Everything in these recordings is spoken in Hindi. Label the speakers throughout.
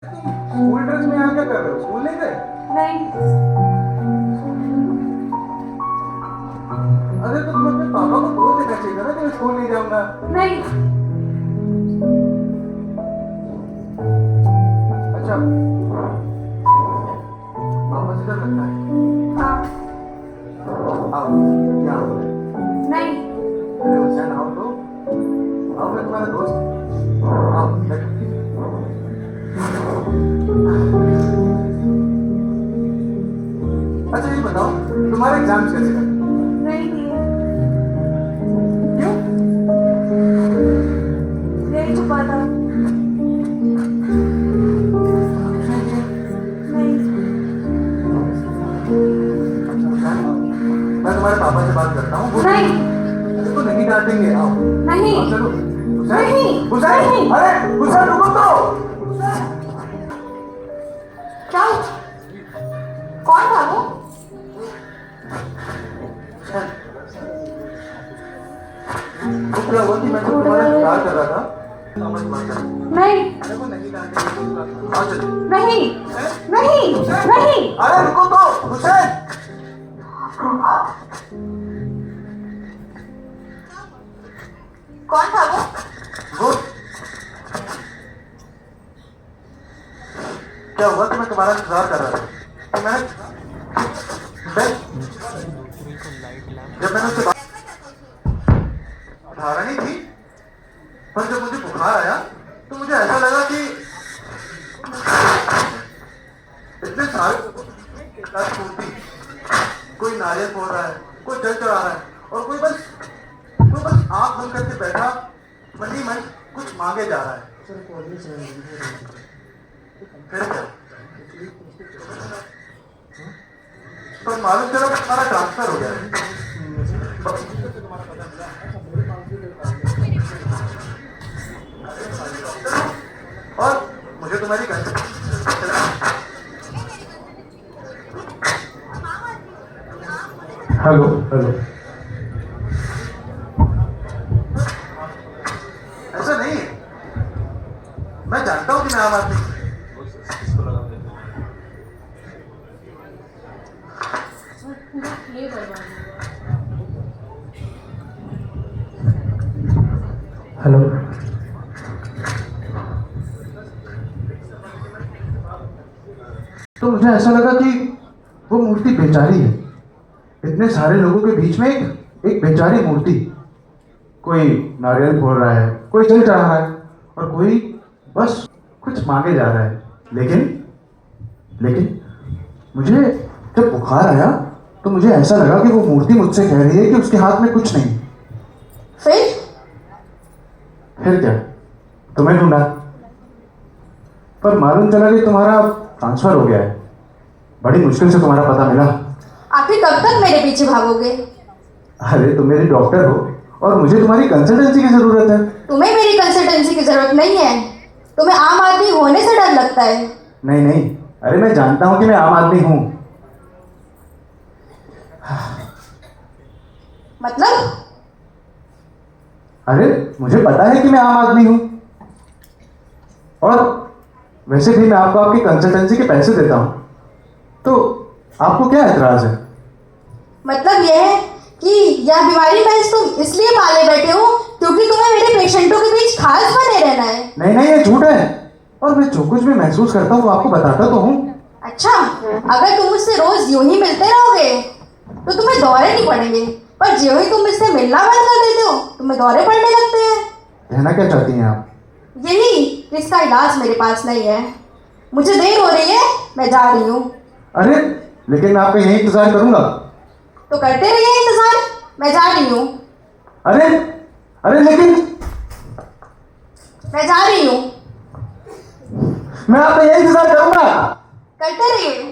Speaker 1: स्कूल ड्रेस में यहाँ क्या कर रहे हो? स्कूल नहीं गए?
Speaker 2: नहीं।
Speaker 1: अरे तो तुम अपने पापा को बोल देना चाहिए था ना कि मैं स्कूल नहीं जाऊंगा।
Speaker 2: नहीं।
Speaker 1: अच्छा, पापा से डर लगता है?
Speaker 2: हाँ।
Speaker 1: आओ, क्या हो गया?
Speaker 2: नहीं।
Speaker 1: अरे हुसैन आओ तो, आओ मैं तुम्हारा दोस्त हूँ। आओ बैठो। अच्छा ये बताओ, तुम्हारे एग्जाम्स कैसे गए?
Speaker 2: नहीं दिए।
Speaker 1: क्यों?
Speaker 2: यही छुपा था। नहीं।
Speaker 1: मैं तुम्हारे पापा से बात करता हूँ।
Speaker 2: नहीं।
Speaker 1: अरे तो नहीं डांटेंगे, आओ।
Speaker 2: नहीं।
Speaker 1: आओ चलो। हुसैन,
Speaker 2: नहीं।
Speaker 1: हुसैन,
Speaker 2: नहीं।
Speaker 1: अरे हुसैन रुको तो।
Speaker 2: क्या? कौन था वो?
Speaker 1: वो क्या हुआ कि मैं जब तुम्हारा इंतजार कर रहा था, समझ मत कर।
Speaker 2: नहीं।
Speaker 1: अरे वो नहीं डांटेंगे, आओ चलो।
Speaker 2: नहीं। नहीं। नहीं।
Speaker 1: अरे रुको तो, हुसैन।
Speaker 2: कौन था वो?
Speaker 1: वो क्या हुआ कि मैं तुम्हारा इंतजार कर रहा था, तो जब मैंने उससे बात धारा नहीं थी, पर जब मुझे बुखार आया तो मुझे ऐसा लगा कि इतने सारे मूर्ति, कोई नारियल फोड़ रहा है, कोई जल चढ़ा रहा है, और कोई बस आंख बंद करके बैठा मन ही मन कुछ मांगे जा रहा है। फिर क्या? पर मालूम चला कि तुम्हारा ट्रांसफर हो गया है। और मुझे तुम्हारी हेलो हेलो, ऐसा नहीं है, मैं जानता हूं कि मैं आम आदमी। हेलो, तो मुझे ऐसा लगा कि वो मूर्ति बेचारी है। इतने सारे लोगों के बीच में एक बेचारी मूर्ति, कोई नारियल फोड़ रहा है, कोई जल चढ़ा रहा है, और कोई बस कुछ मांगे जा रहा है। लेकिन लेकिन मुझे जब बुखार आया तो मुझे ऐसा लगा कि वो मूर्ति मुझसे कह रही है कि उसके हाथ में कुछ नहीं। फिर क्या, तुम्हें ढूंढा, पर मालूम चला कि तुम्हारा ट्रांसफर हो गया है। बड़ी मुश्किल से तुम्हारा पता मिला।
Speaker 2: आखिर कब तक मेरे पीछे भागोगे?
Speaker 1: अरे तुम मेरी डॉक्टर हो और मुझे तुम्हारी कंसल्टेंसी की जरूरत है।
Speaker 2: तुम्हें मेरी कंसल्टेंसी की जरूरत नहीं है। तुम्हें आम आदमी होने से डर लगता है।
Speaker 1: नहीं नहीं, अरे मैं जानता हूं कि मैं आम आदमी हूं।
Speaker 2: मतलब?
Speaker 1: अरे मुझे पता है कि मैं आम आदमी हूं, और वैसे भी मैं आपको आपकी कंसल्टेंसी के पैसे देता हूं, तो आपको क्या एतराज है?
Speaker 2: मतलब यह है कि यह बीमारी महज तुम इसलिए पाले बैठे हो क्योंकि तुम्हें मेरे पेशेंटों के बीच खास बने रहना है।
Speaker 1: नहीं नहीं, ये झूठ है, और मैं जो कुछ भी महसूस करता हूँ आपको बताता तो हूँ।
Speaker 2: अच्छा, अगर तुम मुझसे रोज यूं ही मिलते रहोगे तो तुम्हें दौरे नहीं पड़ेंगे, पर ज्यों ही तुम मुझसे मिलना बंद कर देते हो तुम्हें दौरे पड़ने लगते हैं।
Speaker 1: कहना क्या चाहती हैं आप?
Speaker 2: यही कि इसका इलाज मेरे पास नहीं है। मुझे देर हो रही है, मैं जा रही हूँ।
Speaker 1: अरे लेकिन मैं आपका यही इंतजार करूंगा।
Speaker 2: तो करते रहिए इंतजार, मैं जा रही हूँ।
Speaker 1: अरे अरे लेकिन
Speaker 2: मैं जा रही हूँ।
Speaker 1: मैं आपका यही इंतजार करूंगा।
Speaker 2: करते रहिए।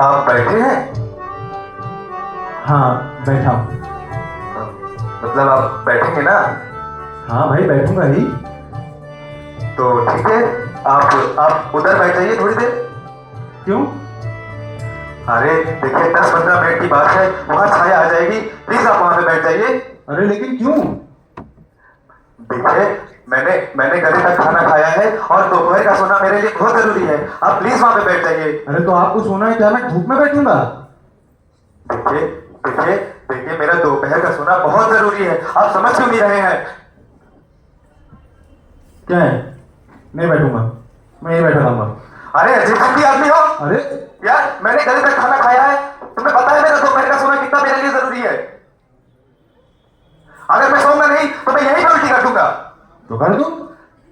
Speaker 3: आप बैठे हैं?
Speaker 1: हाँ बैठा हूँ।
Speaker 3: मतलब आप बैठेंगे ना?
Speaker 1: हाँ भाई बैठूंगा ही।
Speaker 3: तो ठीक है, आप उधर बैठ जाइए थोड़ी देर।
Speaker 1: क्यों?
Speaker 3: अरे देखिए 10-15 मिनट की बात है, वहां छाया आ जाएगी, प्लीज आप वहां पे बैठ जाइए।
Speaker 1: अरे लेकिन क्यों?
Speaker 3: देखिए मैंने गले तक खाना खाया है और दोपहर का सोना मेरे लिए बहुत जरूरी है, आप प्लीज वहां पे बैठ जाइए।
Speaker 1: अरे तो आपको सोना है क्या मैं धूप में बैठूंगा?
Speaker 3: देखिए देखिए देखिए, मेरा दोपहर का सोना बहुत जरूरी है, आप समझ क्यों नहीं रहे हैं?
Speaker 1: क्या है? नहीं बैठूंगा, मैं यही बैठा रहूंगा।
Speaker 3: अरे अजीब सी आदमी हो
Speaker 1: अरे
Speaker 3: यार, मैंने गले तक खाना खाया है, तुम्हें पता है मेरा दोपहर का सोना कितना मेरे लिए जरूरी है। अगर मैं सोऊंगा नहीं तो मैं यही पे उल्टी कर दूंगा।
Speaker 1: तो कर दो।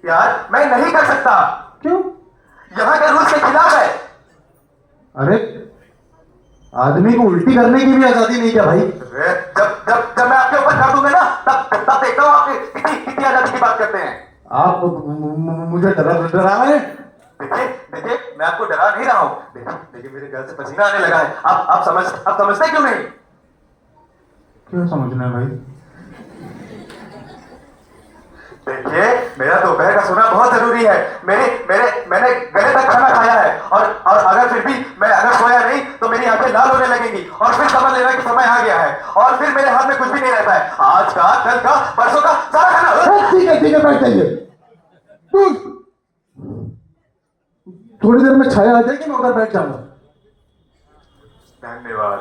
Speaker 3: यार मैं नहीं कर सकता,
Speaker 1: क्यों?
Speaker 3: यहाँ के रूल्स के खिलाफ है।
Speaker 1: अरे आदमी को उल्टी करने की भी आजादी नहीं क्या भाई?
Speaker 3: अरे, जब जब जब मैं आपके ऊपर कर दूंगा ना, तब देखता हूँ आप कितनी कितनी आजादी की बात करते हैं।
Speaker 1: आप मुझे डरा रहे हैं?
Speaker 3: देखिए देखिए, मैं आपको डरा नहीं रहा हूँ, देखिए देखिए मेरे घर से पसीना आने लगा है, आप समझते क्यों नहीं?
Speaker 1: क्यों समझना है भाई?
Speaker 3: देखिए मेरा दोपहर का सोना बहुत जरूरी है, मैंने गले तक खाना खाया है और अगर फिर भी मैं अगर सोया नहीं तो मेरी आंखें लाल होने लगेंगी और फिर समझ लेना कि समय आ गया है और फिर मेरे हाथ में कुछ भी नहीं रहता है, आज का, कल का, परसों का सारा खाना।
Speaker 1: ठीक है बैठ जाइए। थोड़ी देर में छाया आ जाएगी, मैं उधर बैठ जाऊंगा।
Speaker 3: धन्यवाद,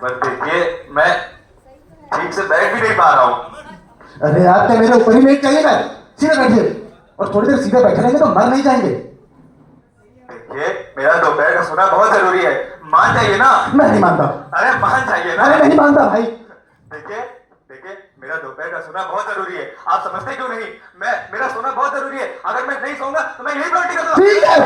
Speaker 3: पर देखिए मैं ठीक से बैठ भी नहीं पा रहा हूँ।
Speaker 1: अरे यार क्या मेरे ऊपर ही लेट चाहिए? मैं सीधे बैठिए और थोड़ी देर सीधे बैठे रहेंगे तो मर नहीं जाएंगे।
Speaker 3: देखिए मेरा दोपहर का सोना बहुत जरूरी है, मान जाइए ना।
Speaker 1: मैं नहीं मानता।
Speaker 3: अरे मान जाइए ना।
Speaker 1: अरे नहीं मानता भाई।
Speaker 3: देखिए देखिए, मेरा दोपहर का सोना बहुत जरूरी है, आप समझते क्यों नहीं? मेरा सोना बहुत जरूरी है, अगर मैं नहीं सोऊंगा तो मैं यही पलटी कर दूंगा।
Speaker 1: ठीक है।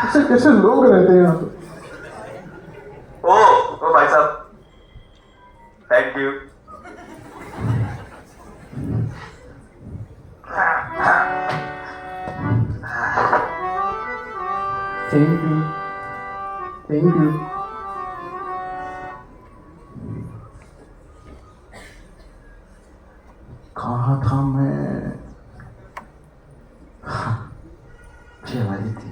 Speaker 1: ऐसे कैसे लोग रहते हैं यहाँ पे?
Speaker 3: ओ भाई साहब, thank you.
Speaker 1: Thank you thank you. कहाँ था मैं? हाँ, ये वाली थी।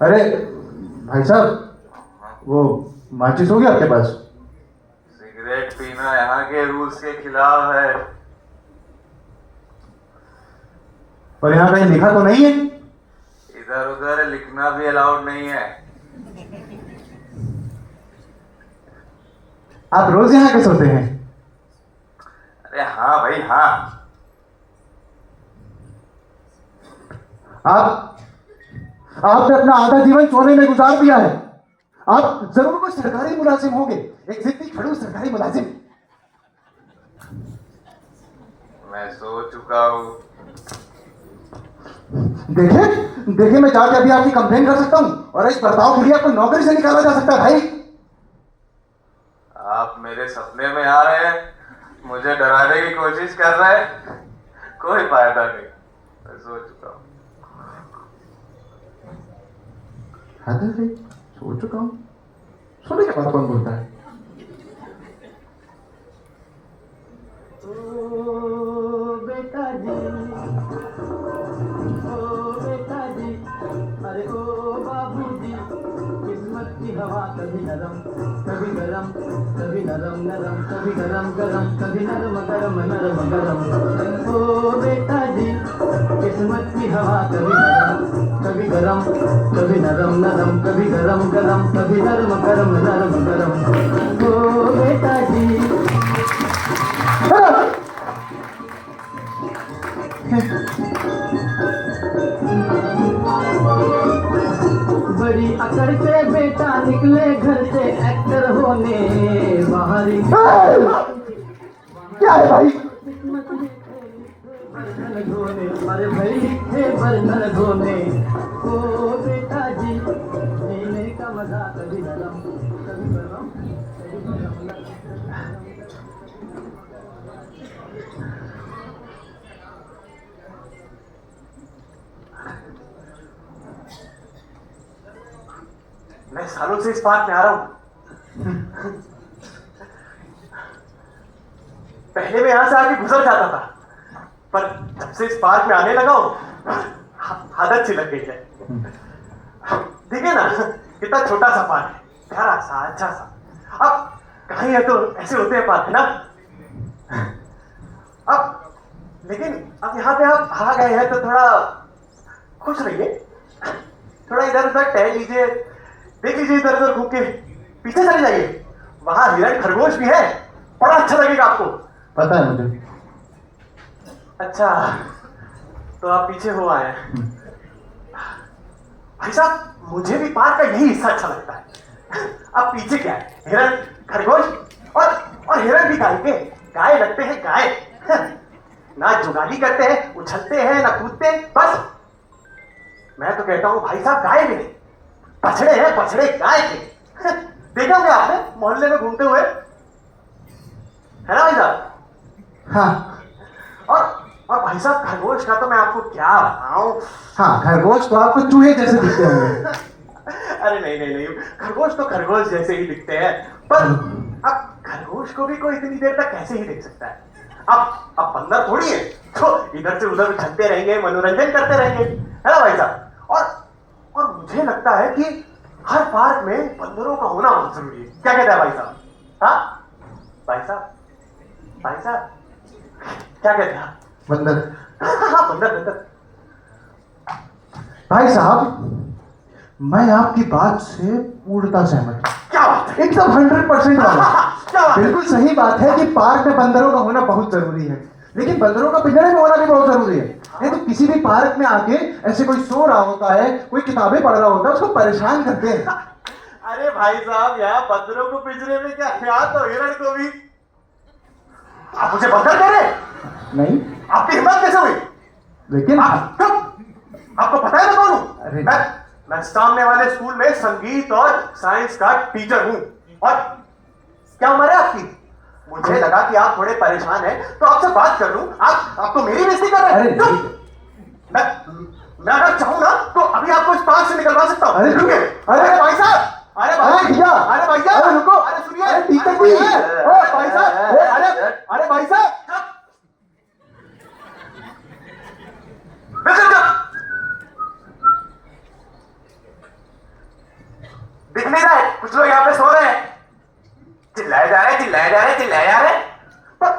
Speaker 1: अरे भाई साहब, वो माचिस होगी आपके पास?
Speaker 3: सिगरेट पीना यहाँ के रूल्स के खिलाफ है।
Speaker 1: और यहाँ कहीं लिखा तो नहीं है?
Speaker 3: इधर उधर लिखना भी अलाउड नहीं है।
Speaker 1: आप रोज यहाँ के सोते हैं?
Speaker 3: अरे हाँ भाई हाँ।
Speaker 1: आपने अपना आधा जीवन सोने में गुजार दिया है। आप जरूर कोई सरकारी मुलाजिम होंगे, एक जिद्दी खड़ूस सरकारी मुलाजिम।
Speaker 3: मैं सो चुका हूँ।
Speaker 1: देखिए मैं जाके अभी आपकी कंप्लेन कर सकता हूँ और इस बर्ताव के लिए आपको नौकरी से निकाला जा सकता है भाई।
Speaker 3: आप मेरे सपने में आ रहे हैं, मुझे डराने की कोशिश कर रहे हैं, कोई फायदा नहीं, मैं सो चुका हूँ।
Speaker 1: सो चुका हूँ? सोने के बाद कौन बोलता है?
Speaker 4: बेटा जी, अरे ओ बाबूजी, किस्मत की हवा कभी नरम कभी गरम, कभी नरम नरम कभी गरम गरम, कभी नरम गरम नरम गरम। ओ बेटा जी, किस्मत की हवा कभी नरम कभी गरम, कभी नरम नरम कभी गरम गरम, कभी नरम गरम नरम गरम। ओ बेटा जी। बड़ी अकड़ के बेटा निकले घर से एक्टर होने, बाहरी
Speaker 1: क्या है भाई?
Speaker 4: बर्तन धोने, अरे भाई लिखे बर्तन धोने। ओ बेटा जी, जीने का मजा कभी नरम कभी गरम, कभी गरम।
Speaker 3: मैं सालों से इस पार्क में आ रहा हूं। पहले मैं यहां से आके गुजर जाता था, पर जब से इस पार्क में आने लगा हूं आदत सी लग गई है। देखिए ना कितना छोटा सा पार्क है, प्यारा सा अच्छा सा। अब कहीं है तो ऐसे होते हैं पार्क, है ना? अब लेकिन अब यहाँ पे आप आ गए हैं तो थोड़ा खुश रहिए, थोड़ा इधर उधर टहल लीजिए, देख लीजिए इधर उधर घूम के, पीछे चले जाइए, वहां हिरण खरगोश भी है, बड़ा अच्छा लगेगा आपको।
Speaker 1: पता है मुझे।
Speaker 3: अच्छा, तो आप पीछे हो आए हैं। भाई साहब, मुझे भी पार्क का यही हिस्सा अच्छा लगता है। अब पीछे क्या है? हिरण खरगोश और हिरण भी गाय के, गाय लगते हैं गाय। ना जुगाली करते हैं, उछलते हैं, ना कूदते हैं, बस। मैं तो कहता हूं भाई साहब, गाय भी नहीं, बछड़े हैं, बछड़े गाय के। देखा होगा आपने मोहल्ले में घूमते हुए, है ना भाई साहब?
Speaker 1: हाँ
Speaker 3: और भाई साहब, खरगोश का तो मैं आपको क्या बताऊं।
Speaker 1: हाँ, खरगोश तो आपको चूहे जैसे दिखते होंगे।
Speaker 3: अरे नहीं नहीं नहीं, खरगोश तो खरगोश जैसे ही दिखते हैं, पर अब खरगोश को भी कोई इतनी देर तक कैसे ही देख सकता है? अब बंदर थोड़ी है तो इधर से उधर उछलते रहेंगे, मनोरंजन करते रहेंगे, है ना भाई साहब? और मुझे लगता है कि हर पार्क में बंदरों का होना बहुत जरूरी है। क्या कहता है भाई साहब? हाँ भाई साहब, भाई साहब क्या कहते हैं?
Speaker 1: बंदर।
Speaker 3: हाँ, बंदर बंदर।
Speaker 1: भाई साहब, मैं आपकी बात से पूर्णतः सहमत हूँ।
Speaker 3: क्या बात है?
Speaker 1: एकदम 100% वाला।
Speaker 3: क्या बात है?
Speaker 1: बिल्कुल सही बात है कि पार्क में बंदरों का होना बहुत जरूरी है, लेकिन बंदरों का पिंजरे में होना भी बहुत जरूरी है। नहीं तो किसी भी पार्क में आके ऐसे कोई सो रहा होता है, कोई किताबें पढ़ रहा होता है, उसको परेशान करते हैं।
Speaker 3: अरे भाई साहब, यहाँ बंदरों को पिंजरे में क्या, यहाँ तो हिरण को भी। आप मुझे बंदर कह रहे हैं?
Speaker 1: नहीं,
Speaker 3: आपकी हिम्मत कैसे हुई?
Speaker 1: लेकिन
Speaker 3: आपको पता है मैं कौन हूं?
Speaker 1: अरे
Speaker 3: मैं सामने वाले स्कूल में संगीत और साइंस का टीचर हूं। और क्या उम्र है आपकी? मुझे लगा कि आप थोड़े परेशान हैं, तो आपसे बात कर लूं। आप तो मेरी बेइज्जती कर रहे
Speaker 1: अरे
Speaker 3: हैं। मैं अगर चाहूं ना तो अभी आपको इस पार्क से निकलवा सकता हूं।
Speaker 1: अरे
Speaker 3: रुकिए।
Speaker 1: अरे
Speaker 3: भाई साहब, अरे
Speaker 1: भैया,
Speaker 3: अरे भैया,
Speaker 1: अरे रुको,
Speaker 3: अरे सुनिए,
Speaker 1: अरे टीचर जी,
Speaker 3: भाई साहब, अरे भाई साहब, दिख नहीं रहा है? कुछ लोग यहाँ पे सो रहे हैं, चिल्लाए जा रहे हैं, चिल्लाए जा रहे हैं, चिल्लाए जा रहे हैं। पर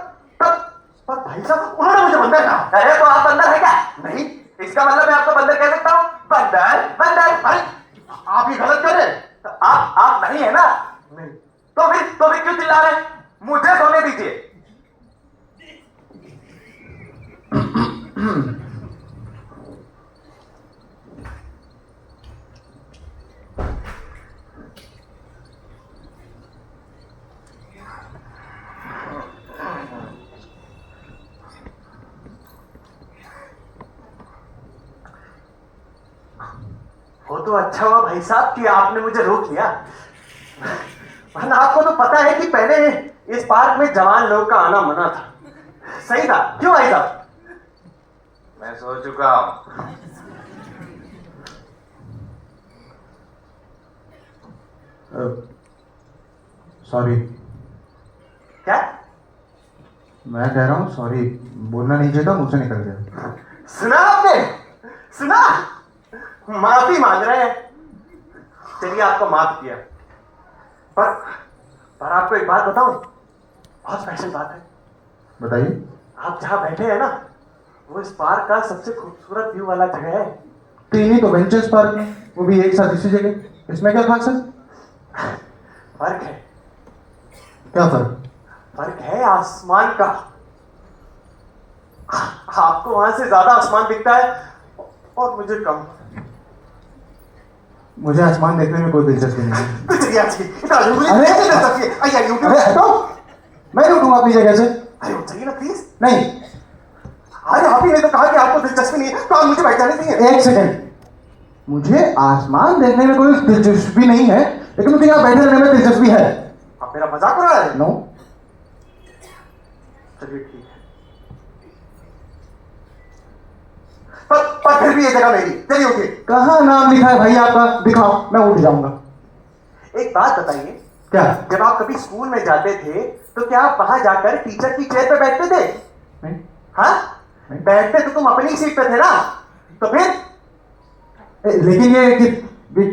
Speaker 3: भाई साहब, उन्होंने मुझे बंदर कहा। अरे तो आप बंदर है क्या? नहीं, इसका मतलब मैं आपको बंदर कह सकता हूँ? बंदर बंदर, अरे आप ये गलत कर रहे हैं। आप नहीं है ना? नहीं, तो फिर क्यों चिल्ला रहे हैं? मुझे सोने दीजिए। वो तो अच्छा हुआ भाई साहब कि आपने मुझे रोक लिया, वरना आपको तो पता है कि पहले इस पार्क में जवान लोग का आना मना था। सही था, क्यों भाई साहब? मैं सो चुका हूं।
Speaker 1: सॉरी।
Speaker 3: क्या?
Speaker 1: मैं कह रहा हूँ सॉरी, बोलना नहीं चाहिए था, मुझसे निकल गया।
Speaker 3: सुना आपने? सुना? माफी मांग रहे हैं। चलिए, आपको माफ किया, पर आपको एक बात बताऊं, बहुत स्पेशल बात है।
Speaker 1: बताइए।
Speaker 3: आप जहां बैठे हैं ना, वो इस पार्क का सबसे खूबसूरत व्यू वाला जगह है।
Speaker 1: तीन ही तो बेंचेस पार्क में, वो भी एक साथ इसी जगह, इसमें क्या खास है?
Speaker 3: फर्क है।
Speaker 1: क्या फर्क?
Speaker 3: फर्क है आसमान का। आपको वहां से ज्यादा आसमान दिखता है और मुझे कम।
Speaker 1: मुझे आसमान देखने में कोई दिलचस्पी नहीं है।
Speaker 3: तो चलिए आज की
Speaker 1: अरे हटो, मैं नहीं उठूंगा अपनी जगह से।
Speaker 3: अरे उठिए ना प्लीज।
Speaker 1: नहीं।
Speaker 3: अरे आप ही ने तो कहा कि आपको दिलचस्पी नहीं है, तो आप मुझे बैठाने दीजिए।
Speaker 1: एक सेकंड, मुझे आसमान देखने में कोई दिलचस्पी नहीं है, लेकिन मुझे यहाँ बैठे रहने में दिलचस्पी है।
Speaker 3: आप मेरा मजाक उड़ा रहे हैं?
Speaker 1: नो।
Speaker 3: चलिए ठीक है, पर फिर भी ये जगह मेरी। चलिए उठिए।
Speaker 1: कहाँ नाम लिखा है भाई आपका? दिखाओ, मैं उठ जाऊंगा।
Speaker 3: एक बात बताइए,
Speaker 1: क्या?
Speaker 3: जब आप कभी स्कूल में जाते थे तो क्या आप वहां जाकर टीचर की चेयर पे बैठते थे?
Speaker 1: नहीं।
Speaker 3: हाँ,
Speaker 1: नहीं।
Speaker 3: बैठते तो तुम अपनी सीट पे थे ना, तो फिर
Speaker 1: लेकिन ये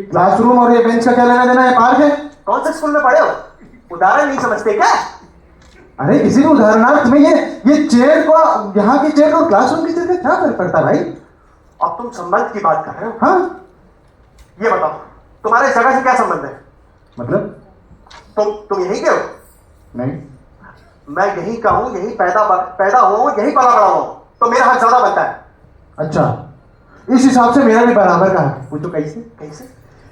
Speaker 1: क्लासरूम और ये बेंच का क्या लेना देना है? पार्क है।
Speaker 3: कौन से स्कूल में पढ़े हो? उदाहरण नहीं समझते क्या?
Speaker 1: अरे किसी भी उदाहरणार्थ में ये चेयर को, यहाँ की चेयर को क्लासरूम की चेयर का क्या फर्क पड़ता है भाई?
Speaker 3: अब तुम संबंध की बात कर रहे हो।
Speaker 1: हाँ,
Speaker 3: ये बताओ, तुम्हारे इस जगह से क्या संबंध है?
Speaker 1: मतलब
Speaker 3: तुम यहीं के हो?
Speaker 1: नहीं।
Speaker 3: मैं यहीं का हूं, यहीं पैदा हुआ हूं, यहीं पला बड़ा हूं, तो मेरा हक ज्यादा बनता है।
Speaker 1: अच्छा, इस हिसाब से मेरा भी बराबर का है। पूछो कैसे?
Speaker 3: कैसे?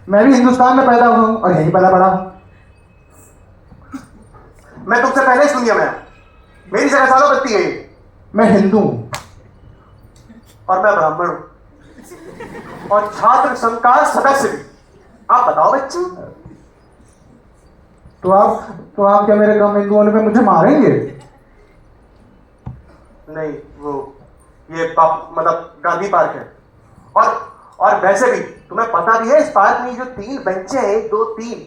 Speaker 1: मैं भी हिंदुस्तान में पैदा हुआ हूँ और यहीं पला बड़ा हूँ।
Speaker 3: मैं तुमसे पहले इस दुनिया में आया, मेरी जगह ज्यादा बनती है ये।
Speaker 1: मैं हिंदू हूँ
Speaker 3: और मैं ब्राह्मण हूं और छात्र संघ का सदस्य भी। आप बताओ बच्चे।
Speaker 1: तो आप क्या मेरे कम हिंदू होने पे मुझे मारेंगे?
Speaker 3: नहीं, वो ये मतलब गांधी पार्क है। और वैसे भी तुम्हें पता भी है, इस पार्क में जो 3 बेंचे हैं, 1 2 3,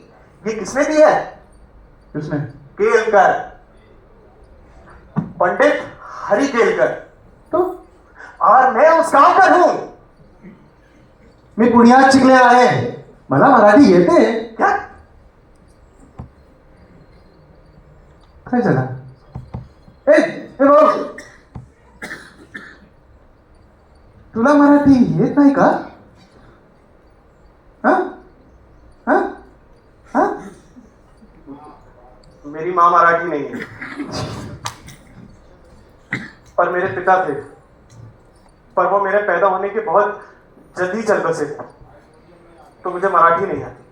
Speaker 3: ये किसने दी है?
Speaker 1: किसने?
Speaker 3: केलकर, पंडित हरि केलकर।
Speaker 1: तो
Speaker 3: और मैं उस गांव का हूं।
Speaker 1: मी पुण्यात शिकलेला आहे, मला मराठी येते.
Speaker 3: क्या?
Speaker 1: काय झाला? ए भाऊ, तुला मराठी येत नाही का? हाँ? हाँ? हाँ?
Speaker 3: मेरी मां मराठी नहीं है, पर मेरे पिता थे, पर वो मेरे पैदा होने के बहुत जल्द ही चल बसे, तो मुझे मराठी नहीं आती।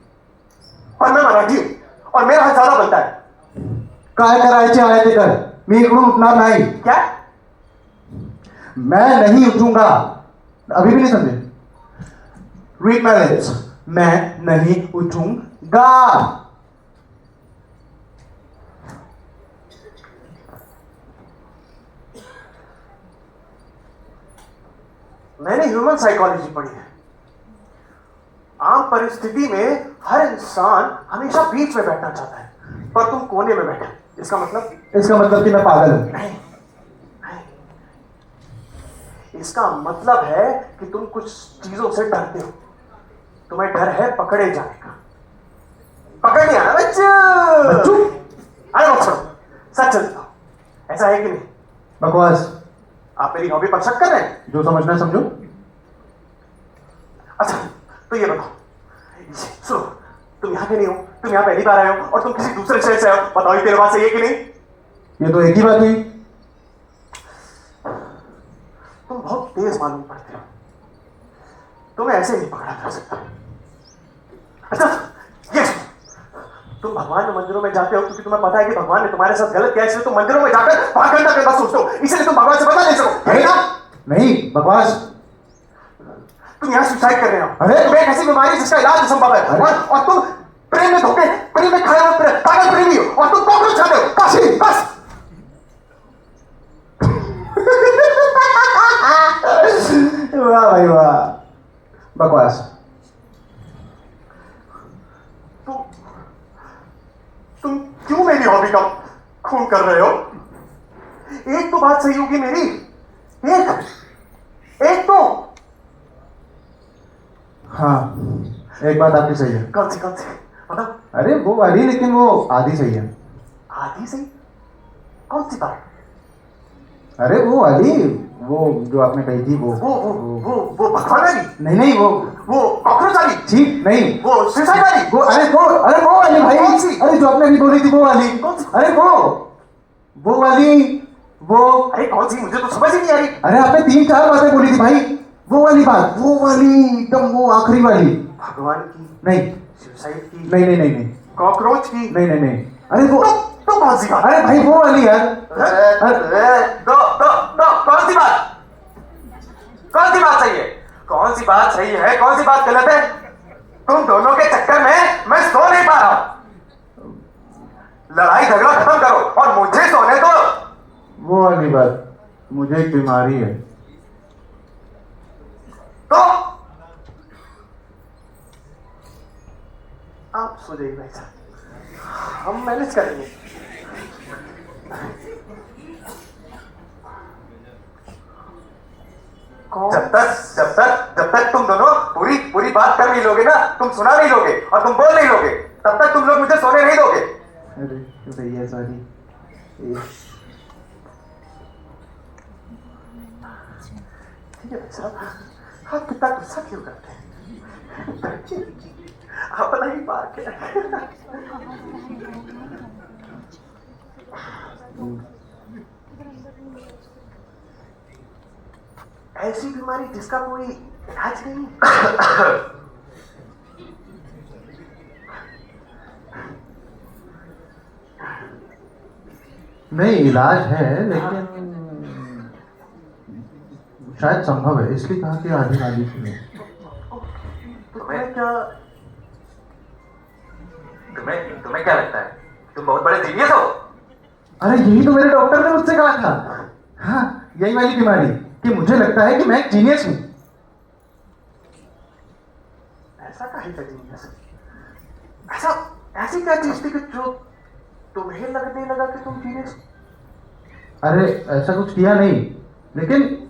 Speaker 3: पर मैं मराठी हूं और मेरा हक ज्यादा बनता है।
Speaker 1: काय करायचे आहे ते कर, मी इकडून उठणार नाही.
Speaker 3: क्या?
Speaker 1: मैं नहीं उठूंगा. अभी भी नहीं समझे? Read my lips. मैं नहीं उठूंगा.
Speaker 3: मैंने ह्यूमन साइकोलॉजी पढ़ी है। आम परिस्थिति में हर इंसान हमेशा बीच में बैठना चाहता है, पर तुम कोने में बैठे। इसका मतलब
Speaker 1: कि मैं पागल हूं.
Speaker 3: नहीं, इसका मतलब है कि तुम कुछ चीजों से डरते हो। तुम्हें डर है पकड़े जाने का। पकड़ लिया ना बच्चों? अरे मत छोड़ो, सच चलता हो, ऐसा है कि नहीं?
Speaker 1: बकवास.
Speaker 3: आप मेरी हॉबी पर शक कर रहे हैं?
Speaker 1: जो समझना है समझो.
Speaker 3: अच्छा, तो ये बताओ, सुनो, तुम यहाँ के नहीं हो, तुम यहाँ पहली बार आए हो और तुम किसी दूसरे शहर से आए हो। बताओ, ये तेरे बात सही है कि नहीं?
Speaker 1: ये तो एक ही बात हुई.
Speaker 3: तुम बहुत तेज मालूम पड़ते हो, तुम्हें ऐसे नहीं पकड़ा जा सकता। अच्छा, ये सुनो, तुम भगवान के मंदिरों में जाते हो क्योंकि तुम्हें पता है कि भगवान ने तुम्हारे साथ गलत किया, इसलिए तुम मंदिरों में जाकर 5 घंटा के बाद सोचते हो, इसलिए तुम भगवान से बदला नहीं सको, है ना?
Speaker 1: नहीं, बकवास.
Speaker 3: तुम यहाँ सुसाइड कर रहे हो।
Speaker 1: अरे!
Speaker 3: तुम्हें एक ऐसी बीमारी जिसका इलाज असंभव है।
Speaker 1: अरे!
Speaker 3: और तुम प्रेम में धोखे, प्रेम में खाए हुए पागल प्रेमी हो, और तुम कॉकरोच खाते हो। बस बस।
Speaker 1: वाह भाई वाह. बकवास.
Speaker 3: तुम क्यों मेरी हॉबी का खून कर रहे हो? एक तो बात सही होगी मेरी, एक तो।
Speaker 1: हाँ, एक बात आपकी सही है.
Speaker 3: कौन सी बताओ?
Speaker 1: अरे वो वाली, लेकिन वो आधी सही है.
Speaker 3: आधी सही? कौन सी बात?
Speaker 1: अरे वो वाली, वो जो आपने कही थी,
Speaker 3: वो भगवान वाली?
Speaker 1: नहीं,
Speaker 3: वो कॉकरोच वाली?
Speaker 1: ठीक नहीं,
Speaker 3: वो सुसाइड वाली?
Speaker 1: अरे वो वाली भाई.
Speaker 3: कौन सी?
Speaker 1: अरे जो आपने अभी बोली थी वो वाली.
Speaker 3: कौन सी?
Speaker 1: अरे वो वाली, वो.
Speaker 3: अरे कौन सी? मुझे तो समझ ही नहीं आ रही।
Speaker 1: अरे आपने 3-4 बातें बोली थी भाई. वो वाली बात, वो वाली एकदम, वो आखिरी वाली.
Speaker 3: भगवान की?
Speaker 1: नहीं,
Speaker 3: सुसाइड की?
Speaker 1: नहीं.
Speaker 3: कॉकरोच की?
Speaker 1: नहीं. अरे वो,
Speaker 3: तो कौन सी बात?
Speaker 1: अरे भाई वो वाली यार.
Speaker 3: दो कौन सी बात? कौन सी बात सही है? कौन सी बात सही है, कौन सी बात गलत है? तुम दोनों के चक्कर में मैं सो नहीं पा रहा हूं। लड़ाई झगड़ा खत्म करो और मुझे सोने दो।
Speaker 1: वो वाली बात, मुझे एक बीमारी है.
Speaker 3: तो आप सो जाइए भाई साहब, हम मैनेज करेंगे। जब तक तुम दोनों पूरी पूरी बात कर नहीं लोगे ना, तुम सुना नहीं लोगे और तुम बोल नहीं लोगे, तब तक तुम लोग मुझे सोने नहीं दोगे।
Speaker 1: अरे भैया सॉरी।
Speaker 3: ठीक है भाई साहब, आप कितना गुस्सा क्यों करते हैं? अपना ही बात है। ऐसी बीमारी जिसका कोई इलाज नहीं।
Speaker 1: नहीं, इलाज है लेकिन शायद संभव है, इसलिए कहा कि आधी नाली सुनो।
Speaker 3: तुम्हें क्या लगता है तुम बहुत बड़े जीनियस हो?
Speaker 1: अरे यही तो मेरे डॉक्टर ने मुझसे कहा था। हाँ, यही वाली बीमारी कि मुझे लगता है कि मैं एक जीनियस हूँ।
Speaker 3: ऐसा काहे का जीनियस? ऐसी क्या चीज थी कि जो तुम्हें लगने लगा कि तुम जीनियस?
Speaker 1: अरे ऐसा कुछ किया नहीं, लेकिन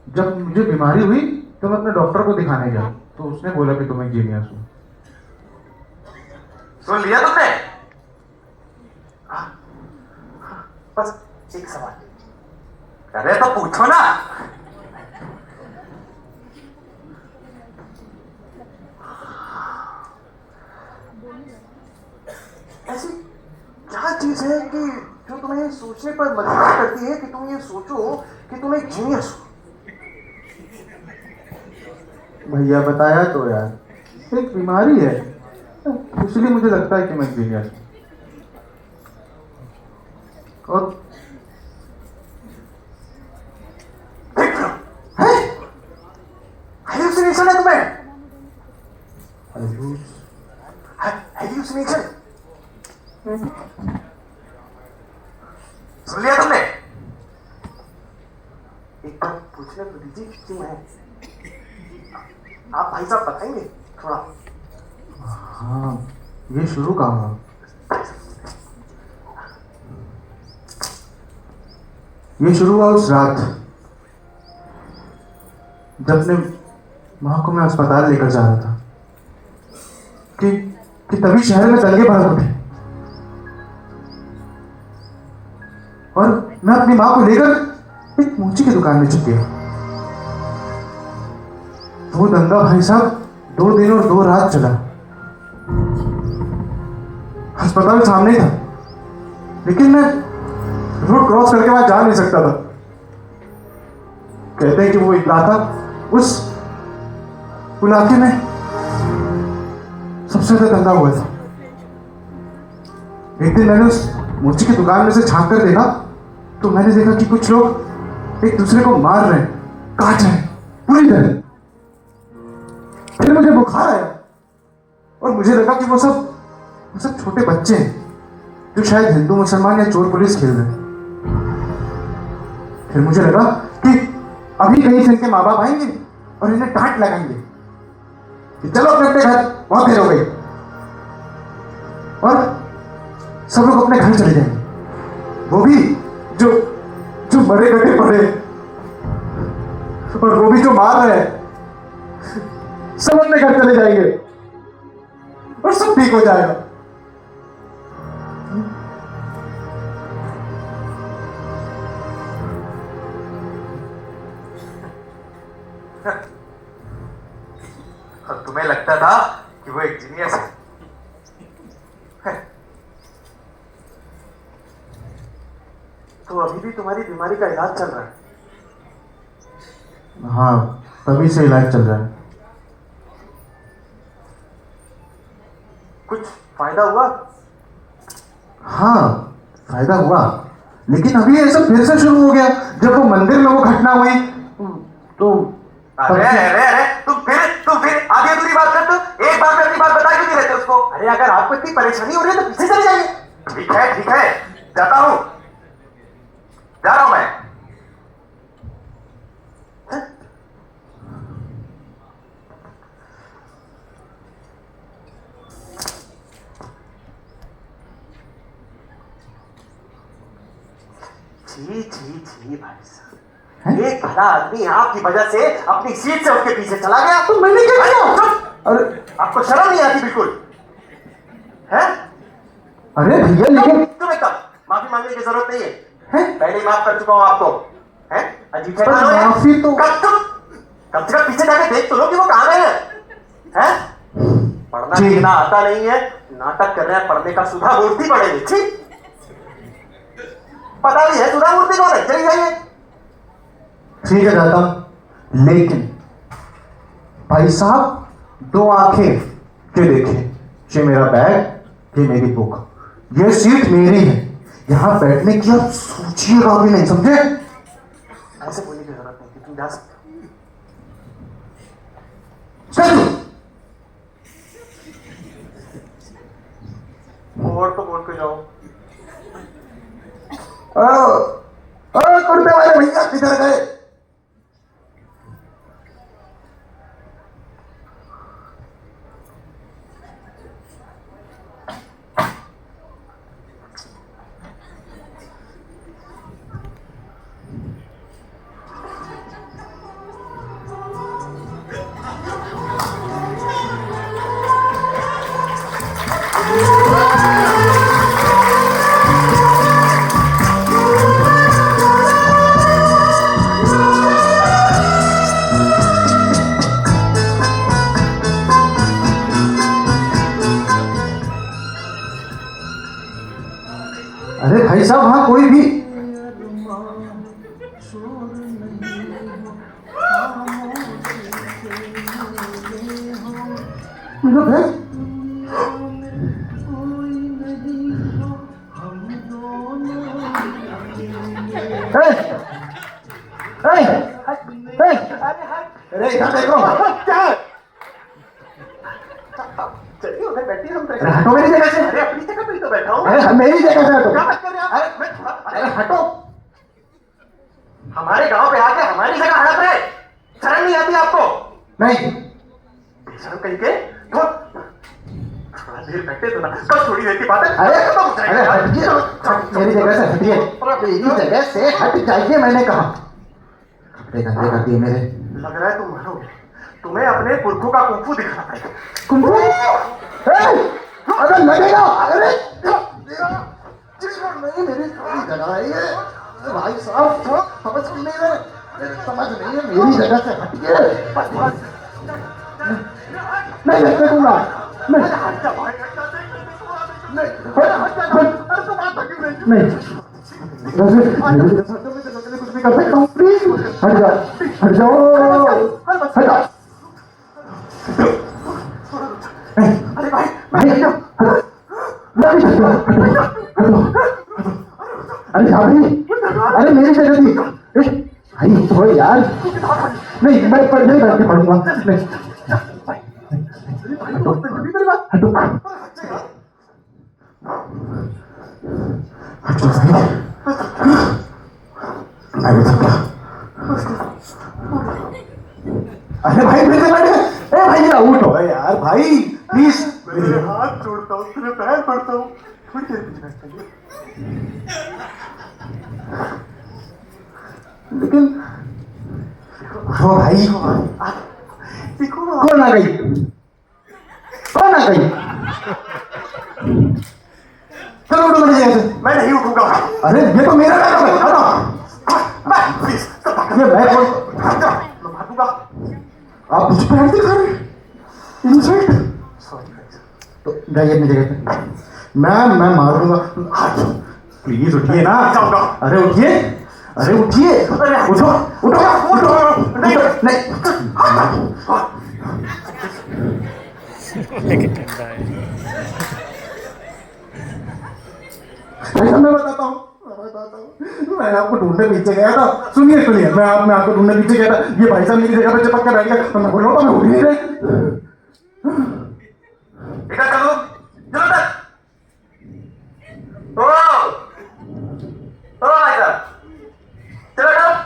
Speaker 1: जब मुझे बीमारी हुई तो मैं अपने डॉक्टर को दिखाने गया, तो उसने बोला कि तुम एक जीनियस हो।
Speaker 3: सुन लिया तुमने? बस एक सवाल। अरे तो पूछो ना। ऐसी क्या चीज है कि जो तुम्हें सोचने पर मजबूर करती है कि तुम ये सोचो कि तुम एक जीनियस हो?
Speaker 1: भैया बताया तो यार, एक बीमारी है, इसलिए मुझे लगता है कि मैं जीनियस हूँ। और
Speaker 3: हेल्यूसिनेशन है तुम्हें?
Speaker 1: हेल्यूस
Speaker 3: हेल्यूसिनेशन सुन लिया तुमने? एक बार पूछने तो दीजिए क्यों है। आप भाई साहब बताएंगे थोड़ा?
Speaker 1: हाँ, ये शुरू कहाँ हुआ? ये शुरू हुआ उस रात जब ने माँ को मैं अस्पताल लेकर जा रहा था कि तभी शहर में दंगे भड़क उठे और मैं अपनी माँ को लेकर एक मोची की दुकान में छुप गया। वो दंगा भाई साहब 2 दिन और 2 रात चला। अस्पताल सामने ही था, लेकिन मैं रोड क्रॉस करके वहां जा नहीं सकता था। कहते हैं कि वो इलाका उस इलाके में सबसे ज्यादा दंगा हुआ था। एक दिन मैंने उस मोची की दुकान में से झांक कर देखा तो मैंने देखा कि कुछ लोग एक दूसरे को मार रहे हैं, काट रहे हैं पूरी तरह। फिर मुझे बुखार आया और मुझे लगा कि वो सब छोटे बच्चे हैं जो शायद हिंदू मुसलमान या चोर पुलिस खेल रहे हैं। फिर मुझे लगा कि अभी कहीं से इनके माँ बाप आएंगे और इन्हें डांट लगाएंगे कि चलो अपने अपने घर, बहुत देर हो गई, और सब लोग अपने घर चले जाएंगे। वो भी जो मरे कटे पड़े, और वो भी जो मार रहे हैं, सब अपने घर चले जाएंगे और सब ठीक हो जाएगा।
Speaker 3: और तुम्हें लगता था कि वो एक जीनियस है। तो अभी भी तुम्हारी बीमारी का इलाज चल रहा है?
Speaker 1: हाँ, तभी से इलाज चल रहा है।
Speaker 3: कुछ फायदा हुआ?
Speaker 1: हाँ, फायदा हुआ, लेकिन अभी ये सब फिर से शुरू हो गया। जब वो मंदिर में वो घटना हुई तो
Speaker 3: अरे अरे अरे तुम फिर आगे अधूरी बात कर दो। एक बार में अपनी बात बता क्यों नहीं रहते उसको? अरे अगर आपको इतनी परेशानी हो रही है तो पीछे चले जाइए। ठीक है, जाता हूं, जा रहा हूं मैं। छी छी छी भाई साहब,
Speaker 1: हैं?
Speaker 3: एक भला आदमी आपकी वजह से अपनी सीट से उसके पीछे चला गया।
Speaker 1: तो मैंने क्या किया?
Speaker 3: अरे आपको शर्म नहीं आती बिल्कुल? है?
Speaker 1: अरे भैया लेकिन
Speaker 3: तुम एकदम माफी मांगने की जरूरत नहीं है,
Speaker 1: हैं?
Speaker 3: पहले ही माफ कर चुका हूं आपको। है? अजीब
Speaker 1: पर
Speaker 3: ठहरानो है?
Speaker 1: माफी तो-
Speaker 3: कम से कम पीछे जाके देख तो लो कि वो कहां गए हैं। हैं? पढ़ना
Speaker 1: जी।
Speaker 3: लिखना आता नहीं है, नाटक कर रहे हैं, पढ़ने का सुधा मूर्ति पढ़ेंगे। ठीक, पता भी है सुधा मूर्ति कौन है, चली जाइए।
Speaker 1: ठीक है जाता हूं, लेकिन भाई साहब 2 आंखें के देखें, ये मेरा बैग, ये मेरी बुक, ये सीट मेरी है, यहां बैठने की आप सोचिएगा भी नहीं, समझे?
Speaker 3: ऐसे बोलने की जरूरत नहीं, तुम जा सकते
Speaker 1: चल
Speaker 3: हो। और तो बोल के जाओ।
Speaker 1: कुर्ते वाले भैया किधर गए? अरे भाई साहब वहां कोई भी मेरा बैग? अरे इधर देखो,
Speaker 3: क्या? चलिए उधर बैठिए, हम
Speaker 1: अरे हटो मेरी जगह से।
Speaker 3: अरे अपनी जगह पे ही तो बैठा हूँ।
Speaker 1: अरे मेरी जगह से हटो।
Speaker 3: क्या बात कर रहे हैं आप?
Speaker 1: अरे हटो।
Speaker 3: हमारे गांव पे आके हमारी जगह हड़प रहे, शर्म नहीं आती आपको?
Speaker 1: नहीं,
Speaker 3: शर्म कहीं के तो थोड़ा देर बैठे तो ना, कब थोड़ी देर की बात है।
Speaker 1: अरे
Speaker 3: खत्म हो
Speaker 1: अरे
Speaker 3: जाएगा।
Speaker 1: हटिए, मेरी जगह से हटिए, मेरी जगह से हट जाइए, मैंने कहा। कपड़े गंदे कर दिए मेरे।
Speaker 3: लग रहा है तुम मारोगे, तुम्हें अपने पुरखों का कुंफू दिखाना पड़ेगा।
Speaker 1: कुंफू? अगर लगेगा, अरे नहीं, मेरी जगह है ये। भाई साहब समझ भी नहीं रहे, समझ नहीं है, मेरी जगह से हटिए। नहीं लगने दूंगा, नहीं नहीं, कुछ भी कर सकता हूँ, प्लीज हट जाओ, हट जाओ, हट जाओ।
Speaker 3: अरे भाई
Speaker 1: भाई हटो, अरे भाई, अरे मेरी जगह थी। भाई तो यार, नहीं मैं पर नहीं बैठ के पढ़ूंगा, नहीं हटो हटो हटो भाई, मैं भी थका। अरे भाई फिर से बैठे, ए भैया उठो यार भाई प्लीज।
Speaker 3: मेरे हाथ जोड़ता हूँ, तेरे पैर पड़ता हूँ, थोड़ी देर पीछे बैठता हूँ।
Speaker 1: लेकिन उठो भाई,
Speaker 3: देखो
Speaker 1: कौन आ गई, कौन आ गई? चलो उठो मेरी जगह से।
Speaker 3: मैं नहीं उठूंगा।
Speaker 1: अरे ये तो मेरा बैग है, हटो।
Speaker 3: प्लीज
Speaker 1: ये बैग कौन?
Speaker 3: मैं मार दूंगा।
Speaker 1: आप मुझ पर दिखा रहे हैं, इंसल्ट।
Speaker 3: सॉरी
Speaker 1: तो जाइए अपनी जगह पे, मैं मार दूंगा। प्लीज उठिए ना।
Speaker 3: जाऊंगा।
Speaker 1: अरे उठिए, अरे उठिए, उठो उठो उठो, नहीं नहीं। मैं बताता हूँ, मैं आपको ढूंढने पीछे गया था। सुनिए सुनिए, मैं आपको ढूंढने पीछे गया था। ये भाई साहब मेरी जगह पे चिपक के बैठ गया, तो मैं बोल रहा हूँ मैं उठ नहीं रहे।
Speaker 3: इधर चलो, चलो इधर। ओ भाई साहब, चलो इधर।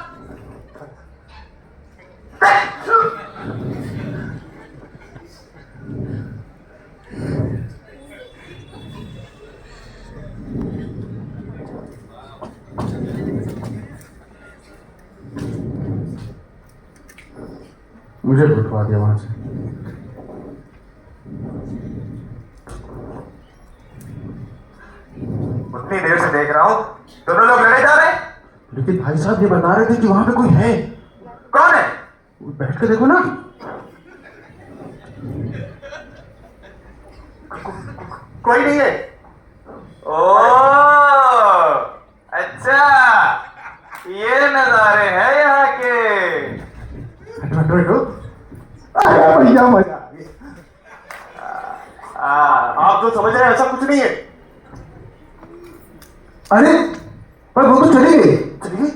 Speaker 1: मुझे उठवा दिया वहां से।
Speaker 3: उतनी देर से देख रहा हूँ दोनों लोग लड़े जा रहे हैं।
Speaker 1: लेकिन भाई साहब ये बता रहे थे कि वहां पे कोई है।
Speaker 3: कौन है?
Speaker 1: बैठ के देखो ना।
Speaker 3: कोई नहीं है। ओ अच्छा, ये नजारे हैं यहाँ के।
Speaker 1: हटो हटो हटो। अरे भैया मजा आ गया।
Speaker 3: आप जो समझ रहे हैं ऐसा कुछ नहीं है।
Speaker 1: अरे पर वो तो चली गई।
Speaker 3: चलिए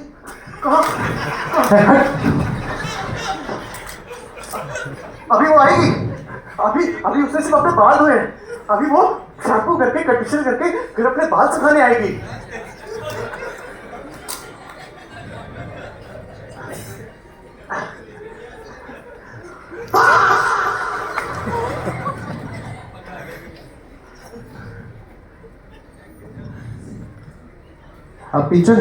Speaker 3: कहाँ? अभी वो आएगी। अभी उसने सिर्फ अपने बाल धोए हैं। अभी वो शैम्पू करके कंडीशनर करके फिर अपने बाल सुखाने आएगी।
Speaker 1: आप पीछे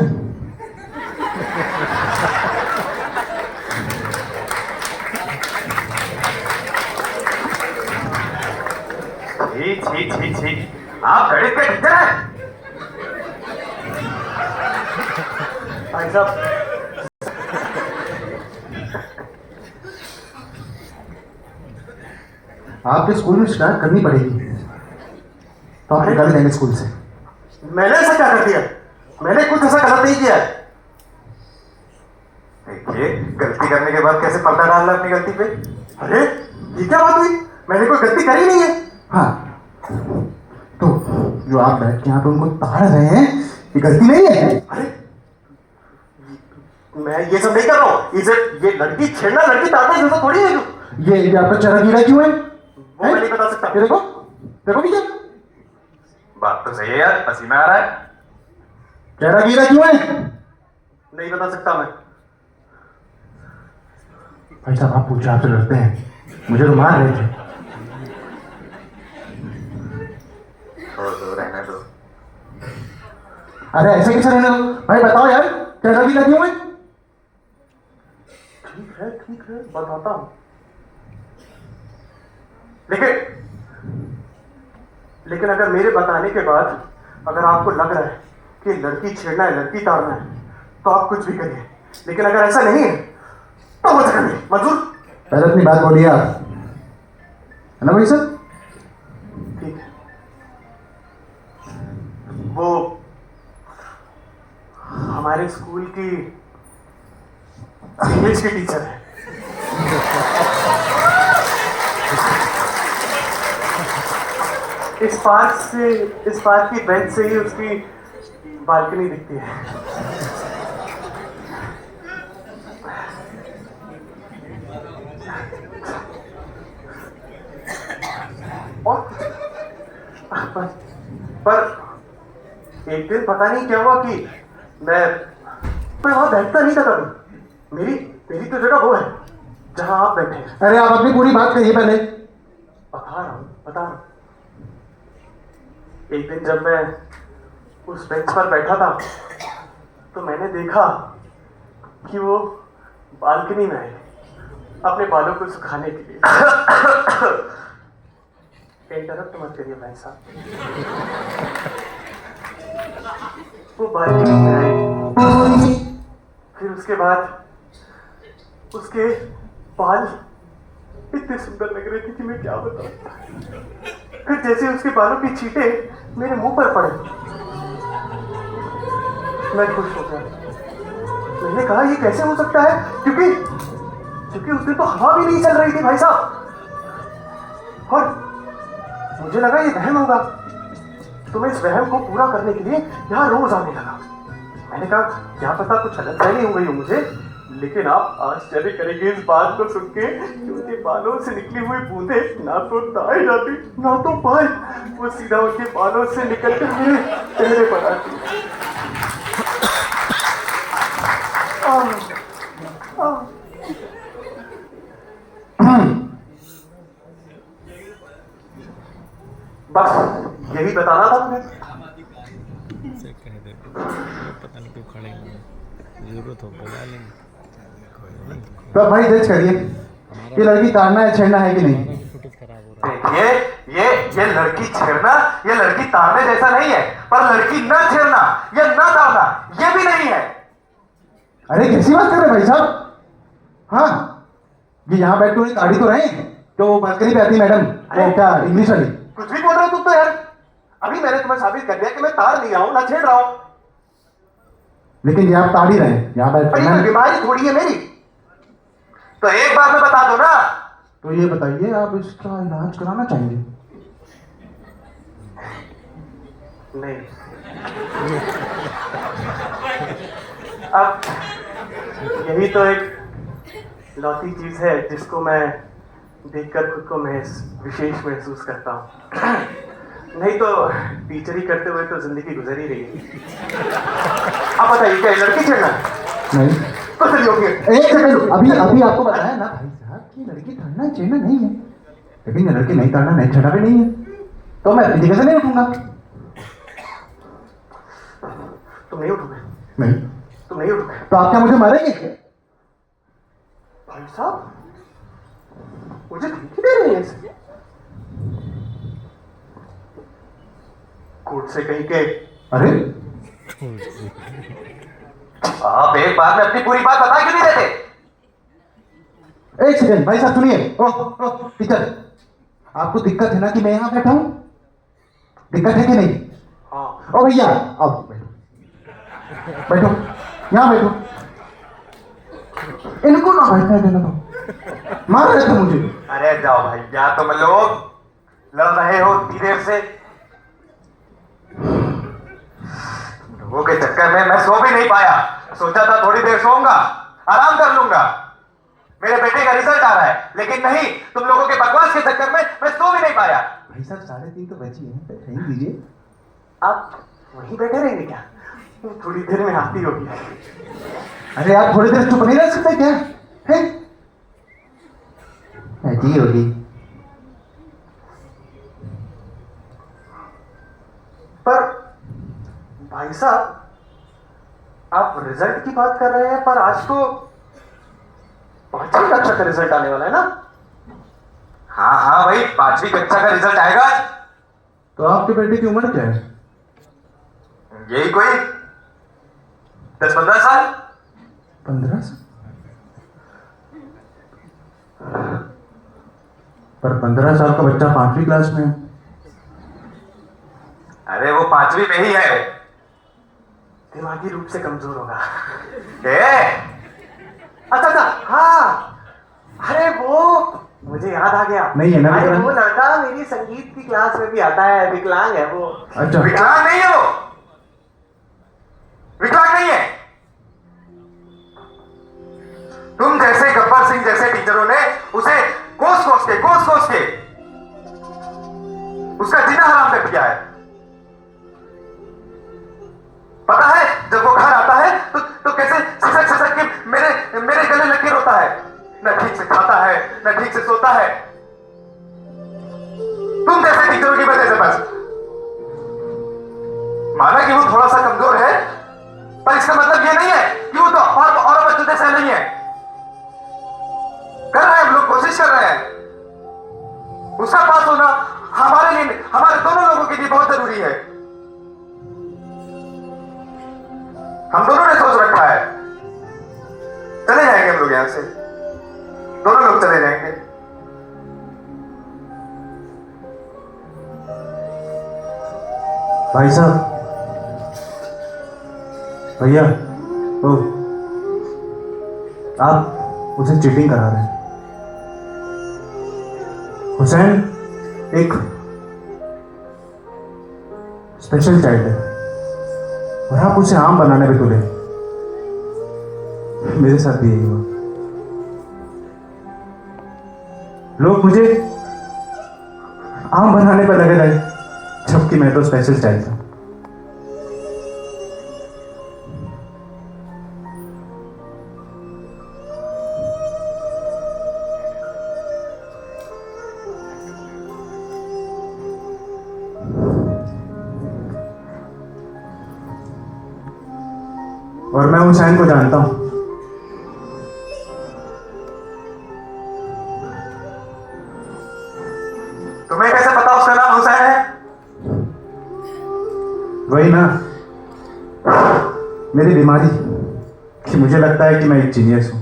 Speaker 3: छी आप गणित के टीचर हैं? भाई साहब
Speaker 1: आपके स्कूल में शिकायत करनी पड़ेगी, तो आप निकाल देंगे स्कूल से।
Speaker 3: मैंने ऐसा क्या कर दिया? मैंने कुछ ऐसा गलत नहीं किया है। देखिए गलती करने के बाद कैसे पर्दा डालना अपनी गलती पे। अरे ये क्या बात हुई? मैंने कोई गलती करी नहीं है।
Speaker 1: हाँ तो जो आप बैठ के यहाँ पे उनको ताड़ रहे हैं ये गलती नहीं है।
Speaker 3: अरे मैं ये सब नहीं कर रहा हूँ। ये लड़की छेड़ना लड़की ताड़ना जैसा थोड़ी है।
Speaker 1: ये आपका चेहरा गीला क्यों है?
Speaker 3: वो मैं नहीं बता सकता।
Speaker 1: ये देखो देखो भैया,
Speaker 3: बात तो सही है यार, पसीना आ रहा है।
Speaker 1: चेहरा गीला क्यों है?
Speaker 3: नहीं बता सकता मैं।
Speaker 1: भाई साहब आप पूछे, आपसे लड़ते हैं, मुझे तो मार रहे थे।
Speaker 3: छोड़ दो, रहने दो।
Speaker 1: अरे ऐसे कैसे रहने दो भाई, बताओ यार चेहरा गीला क्यों है?
Speaker 3: ठीक है बताता हूँ। लेकिन अगर मेरे बताने के बाद अगर आपको लग रहा है कि लड़की छेड़ना है लड़की ताड़ना है तो आप कुछ भी करिए। लेकिन अगर ऐसा नहीं है तो मत करिए। मंजूर?
Speaker 1: पहले अपनी बात बोलिए आप, है ना भाई साहब?
Speaker 3: ठीक है। वो हमारे स्कूल की इंग्लिश की टीचर है। इस पार्क की बेंच से ही उसकी बालकनी दिखती है। और पर एक दिन पता नहीं क्या हुआ कि मैं वहां बैठता नहीं था कभी। मेरी तो जगह वो है जहां आप बैठे हैं।
Speaker 1: अरे आप अपनी पूरी बात कहिए पहले।
Speaker 3: बता रहा हूं। एक दिन जब मैं उस बेंच पर बैठा था तो मैंने देखा कि वो बालकनी में है अपने बालों को सुखाने के लिए। इंटरप्ट मत करिए भाई साहब। वो बालकनी में आई, फिर उसके बाद उसके बाल इतने सुंदर लग रहे थे कि मैं क्या बताऊं। फिर जैसे उसके बालों की छींटे मेरे मुंह पर पड़े, मैं खुश हो गया। मैंने कहा ये कैसे हो सकता है, क्योंकि उस दिन तो हवा भी नहीं चल रही थी भाई साहब। और मुझे लगा ये वहम होगा, तो मैं इस वहम को पूरा करने के लिए यहाँ रोज आने लगा। मैंने कहा क्या पता कुछ गलतफहमी हो गई हो मुझे। लेकिन आप आश्चर्य करेंगे इस बात को सुन के कि उनके बालों से निकली हुई बूंदे ना तो दाएं जाती ना तो बाएं, वो सीधा उनके बालों से निकलकर मेरे चेहरे पर आती। बस यही बताना था मुझे।
Speaker 5: से कह दे, पता नहीं क्यों खड़े हैं, जरूरत हो बुला लेंगे।
Speaker 1: तो भाई जज करिए, ये लड़की ताड़ना है छेड़ना है कि नहीं?
Speaker 5: फुटेज खराब हो रहा है।
Speaker 3: देखिए ये लड़की छेड़ना, ये लड़की ताड़ने जैसा नहीं है, पर लड़की न छेड़ना या न ताड़ना ये भी नहीं है।
Speaker 1: अरे कैसी बात कर रहे भाई साहब? हाँ, ये यहाँ बैठ के ताड़ी तो रहे हैं तो बालकनी पे आती मैडम, वो क्या इंग्लिश वाली?
Speaker 3: कुछ भी बोल रहे हो तुम तो यार। अभी मैंने तुम्हें साबित कर दिया कि मैं ताड़ नहीं रहा हूं, ना छेड़ रहा हूं।
Speaker 1: लेकिन ये आप ताड़ ही रहे हैं यहाँ बैठ
Speaker 3: पर ये
Speaker 1: के।
Speaker 3: कोई बीमारी थोड़ी है मेरी। तो एक बार में बता दो ना।
Speaker 1: तो ये बताइए, आप इसका इलाज कराना चाहेंगे?
Speaker 3: नहीं। अब यही तो एक लौती चीज है जिसको मैं देखकर खुद को विशेष महसूस करता हूँ। नहीं तो टीचरी करते हुए तो जिंदगी गुजर ही रही है। अब बताइए क्या ये लड़की छेड़ना है?
Speaker 1: नहीं।
Speaker 3: तो चलिए ओके।
Speaker 1: एक सेकंड, अभी आपको बताया ना भाई साहब कि लड़की ताड़ना छेड़ना नहीं है, लेकिन ये लड़की नहीं ताड़ना नहीं छेड़ा भी नहीं है, तो मैं अपनी जगह से नहीं उठूंगा।
Speaker 3: तुम नहीं उठोगे?
Speaker 1: नहीं।
Speaker 3: तुम नहीं उठोगे?
Speaker 1: तो आप क्या मुझे मारेंगे?
Speaker 3: भाई साहब मुझे धमकी दे रहे हैं ऐसे? कोर्ट से कहीं के।
Speaker 1: अरे
Speaker 3: आप एक बार में अपनी पूरी बात बता क्यों नहीं देते?
Speaker 1: एक सेकंड भाई साहब सुनिए। ओह टीचर, आपको दिक्कत है ना कि मैं यहाँ बैठा हूँ? दिक्कत है कि नहीं?
Speaker 3: हाँ।
Speaker 1: ओ भैया आओ बैठो, बैठो यहाँ बैठो। इनको ना बैठने देना, तो मार रहे थे मुझे।
Speaker 3: अरे जाओ भाई, या तुम लोग लड़ रहे हो इतनी देर से। लोगों के चक्कर में मैं सो भी नहीं पाया। सोचा था थोड़ी देर सोऊंगा, आराम कर लूंगा। मेरे बेटे का रिजल्ट आ रहा है, लेकिन नहीं, तुम लोगों के बकवास के चक्कर में मैं सो भी नहीं पाया।
Speaker 1: भाई साहब 3:30 तो बची है, बैठने दीजिए।
Speaker 3: आप वहीं बैठे रहेंगे क्या? थोड़ी देर में आती होगी।
Speaker 1: अरे आप थोड़ी देर चुप नहीं रह सकते क्या? है ऐसी होगी।
Speaker 3: पर भाई साहब आप रिजल्ट की बात कर रहे हैं, पर आज तो 5वीं कक्षा का रिजल्ट आने वाला है ना? हाँ हाँ भाई, 5वीं कक्षा का रिजल्ट आएगा आज।
Speaker 1: तो आपके बेटे की उम्र क्या है?
Speaker 3: यही कोई 10-15 साल।
Speaker 1: 15 साल? पर 15 साल का बच्चा 5वीं क्लास में है।
Speaker 3: अरे वो 5वीं में ही है, दिमागी रूप से कमजोर होगा। अच्छा अच्छा, हाँ, अरे वो मुझे याद आ गया।
Speaker 1: नहीं है ना
Speaker 3: अरे
Speaker 1: विकलांग?
Speaker 3: वो लड़का मेरी संगीत की क्लास में भी आता है, विकलांग है वो।
Speaker 1: अच्छा।
Speaker 3: विकलांग नहीं है वो, विकलांग नहीं है। तुम जैसे गब्बर सिंह जैसे टीचरों ने उसे कोस कोस के उसका जीना हराम कर दिया है। पता है जब वो घर आता है तो कैसे सिसक के मेरे गले लग के रोता है। न ठीक से खाता है, न ठीक से सोता है। तुम जैसे टीचरों की वजह से बस। माना कि वो थोड़ा सा कमजोर है, पर इसका मतलब ये नहीं है कि वो तो और बच्चों जैसा नहीं है। कर रहे हैं, हम लोग कोशिश कर रहे हैं। उसका पास होना हमारे लिए, हमारे दोनों लोगों के लिए बहुत जरूरी है। हम दोनों ने सोच रखा है, चले जाएंगे हम लोग यहां से, दोनों लोग चले जाएंगे।
Speaker 1: भाई साहब, भैया, ओ, आप उसे चीटिंग करा रहे हैं। हुसैन एक स्पेशल चाइल्ड है और आप उसे आम बनाने पे तुले। मेरे साथ भी यही हुआ। लोग मुझे आम बनाने पर लगे रहे, जबकि मैं तो स्पेशल चाइल्ड था। और मैं हुसैन को जानता हूं। वही ना, मेरी बीमारी कि मुझे लगता है कि मैं एक जीनियस हूं।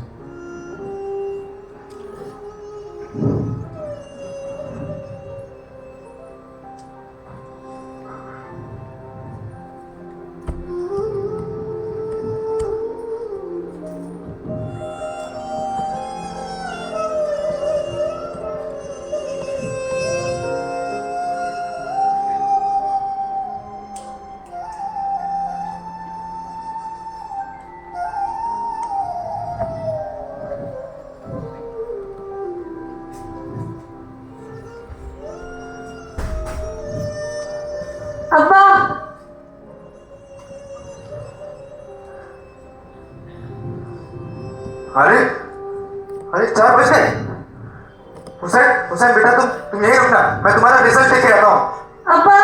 Speaker 2: अब्बा,
Speaker 3: अरे अरे 4 बज गए। हुसैन हुसैन बेटा तुम यहीं रुकना, मैं तुम्हारा रिजल्ट लेके आता हूँ।
Speaker 2: अब्बा,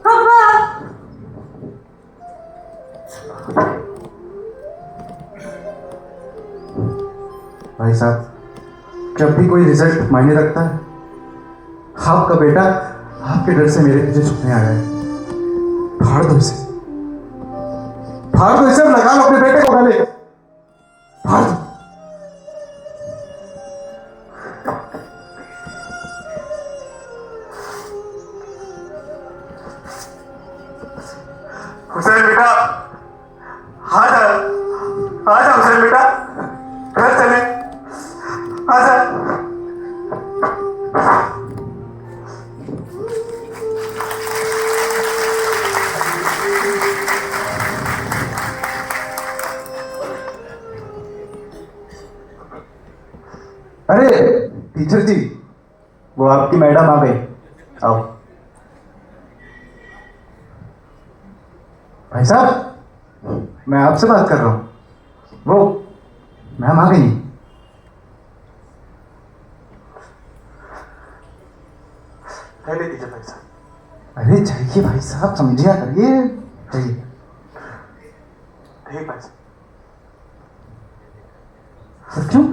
Speaker 2: अब्बा,
Speaker 1: भाई साहब, जब भी कोई रिजल्ट मायने रखता है, आपका बेटा आपके डर से मेरे पीछे छुपने आ गया है। फाड़ दो इसे, फाड़ दो इसे, अब लगा लो अपने बेटे को गले, फाड़ दो।
Speaker 3: हुसैन बेटा आजा, आजा हुसैन बेटा, घर चले, आजा।
Speaker 1: अरे टीचर जी, वो आपकी मैडम आ गई, आओ। भाई साहब, मैं आपसे बात कर रहा हूँ, वो मैम आ गई।
Speaker 3: पहले दीजिए भाई साहब।
Speaker 1: अरे जाइए भाई साहब, समझिया करिए, जाइए।
Speaker 3: नहीं भाई साहब।
Speaker 1: सर क्यों?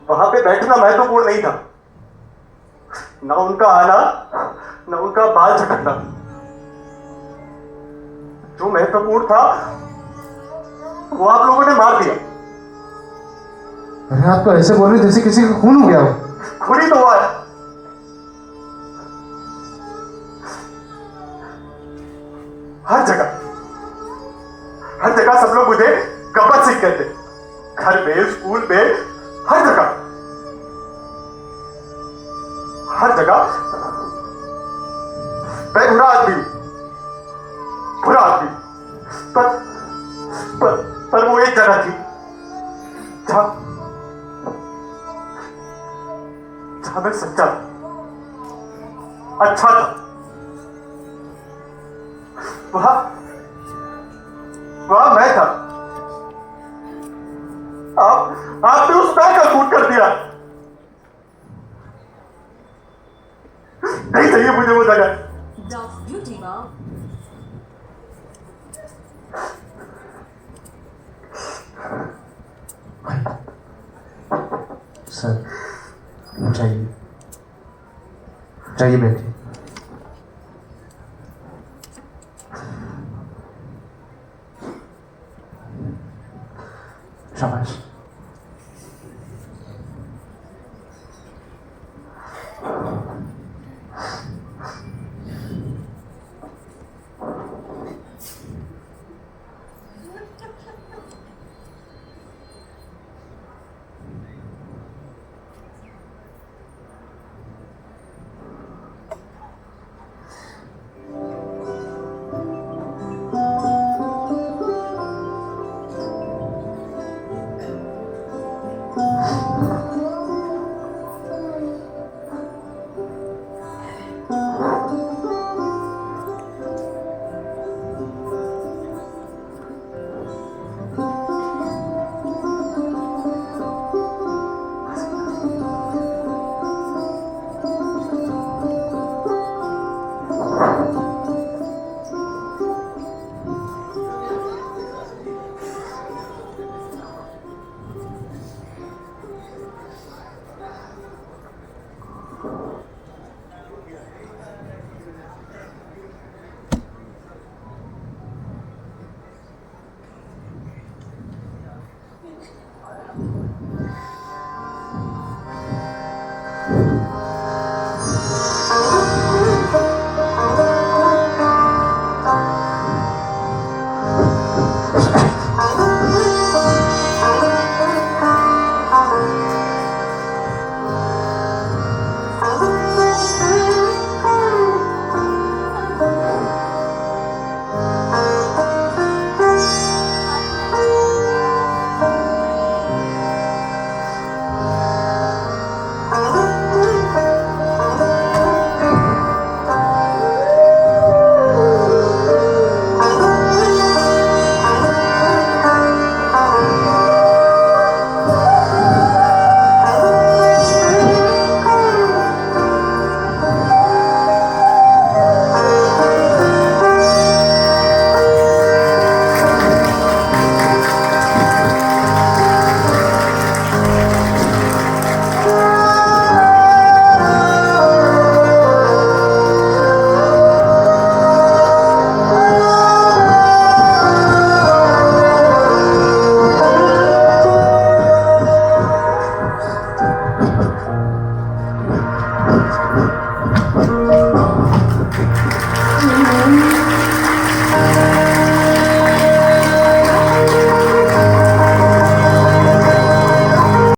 Speaker 3: वहां पे बैठना महत्वपूर्ण नहीं था, ना उनका आना, ना उनका बाल झटकना। जो महत्वपूर्ण था वो आप लोगों ने मार दिया।
Speaker 1: अरे आप तो ऐसे बोल रहे जैसे किसी का खून हो गया हो।
Speaker 3: खूनी तो हुआ है। हर जगह सब लोग मुझे गब्बर सिंह कहते, घर में, स्कूल में, हर जगह, हर जगह मैं बुरा आदमी हूं, बुरा आदमी। पर वो एक जगह थी जहां मैं सच्चा था, अच्छा था। वहां मैं था। आपने उस बैग का खून कर दिया। नहीं चाहिए मुझे वो जगह।
Speaker 6: Dove Beauty Bar.
Speaker 1: सर चाहिए, चाहिए बैठिए। शाबाश।